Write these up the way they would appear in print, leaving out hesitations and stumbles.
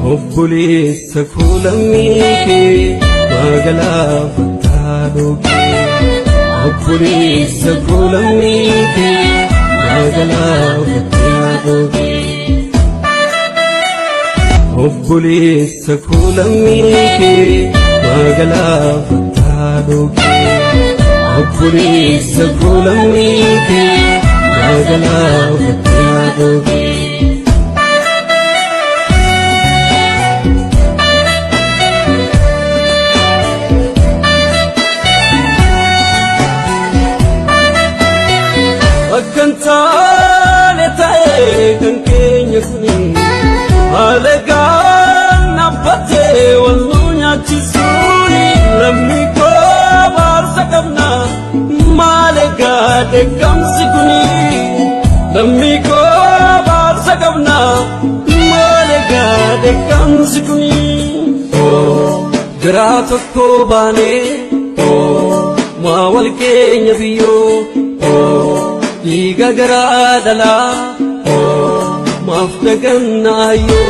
obboleessa koo lammii kee magaalaa fattaadhooke obboleessa koo lammii kee magaalaa fattaadhooke obboleessa koo lammii kee magaalaa fattaadhooke obboleessa koo lammii kee magaalaa fattaadhooke Kantale tae kan kenya kuni Alegan nabate walunya chisuni Lammi ko barsa kabna Malega de kamsi kuni Lammi ko barsa kabna Malega de kamsi kuni Oh grato ko bane Oh mawal kenya biyo Oh Diga gara dala maaf dagannayo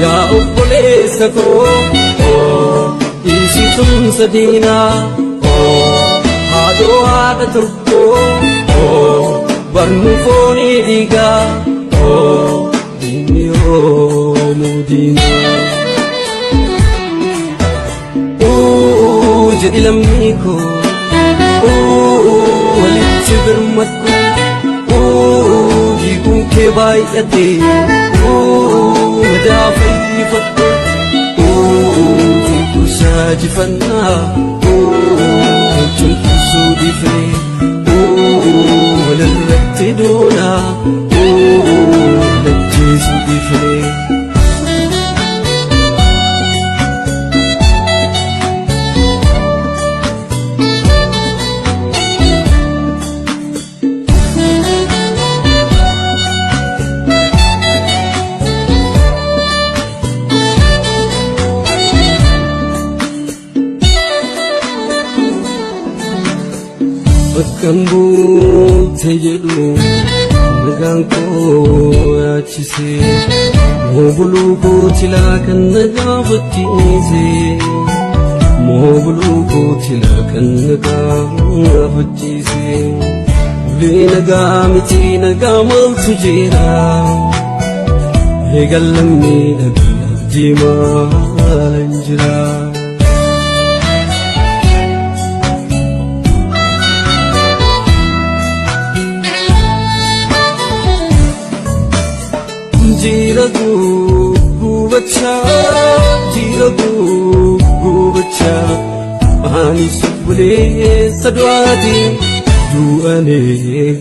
ya obboleessa koo isitum sadina haadhoo haadha tokko barnu fooni diga diiniyoo mudina jedhi lammii koo Birmatku Jikun ke baay'ate Madaafayyi fattu Kusaa jifannaa Chunkusuu difee Walirratti doonaa Lajjeesuu difee Bakkan buutee jedhu nagaan koo yaachisee moobuluu kootilaa kan nagaa fakkiisee moobuluu kootilaa kan nagaa fakkiisee ulee nagaa miti nagaa maaltu jira eegal lammii dhagaa jimaa jira. Jira gubacha Ani subule sadwati Duane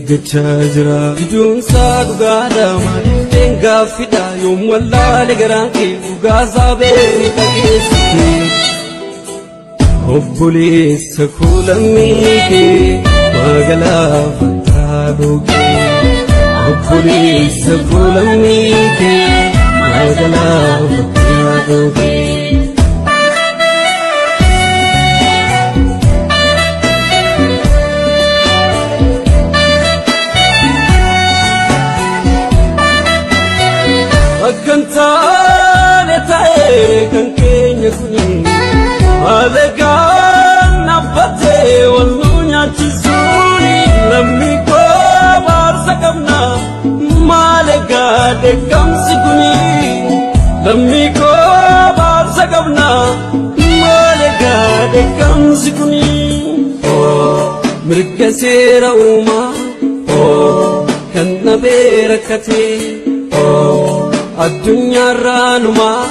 gacha jira Idun sadu gada mani Denga fida yom wallale garanki Ugaza beri kakesi Obboleessa koo lammii kee magaalaa fattaadhooke obboleessa koo lammii kee magaalaa fattaadhooke Kantale tae kan kenya kuni Alegan nabate walunya chisuni Lammi ko barsa kabna Malega de kamsi kuni Lammi ko barsa kabna Malega de kamsi kuni Mirga seera uumaa kan nabeera katee Addunyaa raanumaa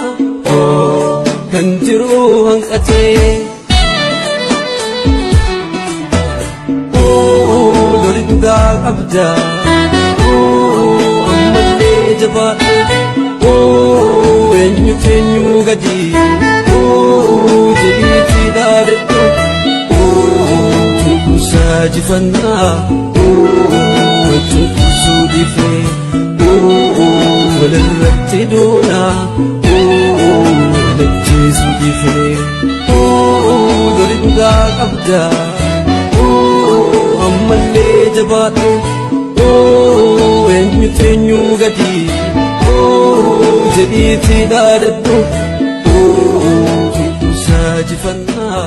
kan jiru hanqatee loli dhugaa qabda ammallee jabaadha eenyu teenyu gadi jedhiitii dhaadadhu tunkusaa jifannaa tunkusuu difee walirratti doonaa lajjeesuu difee loli dhugaa qabda ammallee jabaadhu eenyu teenyu gadi itti dhaadadhu Fiituu saajifannaa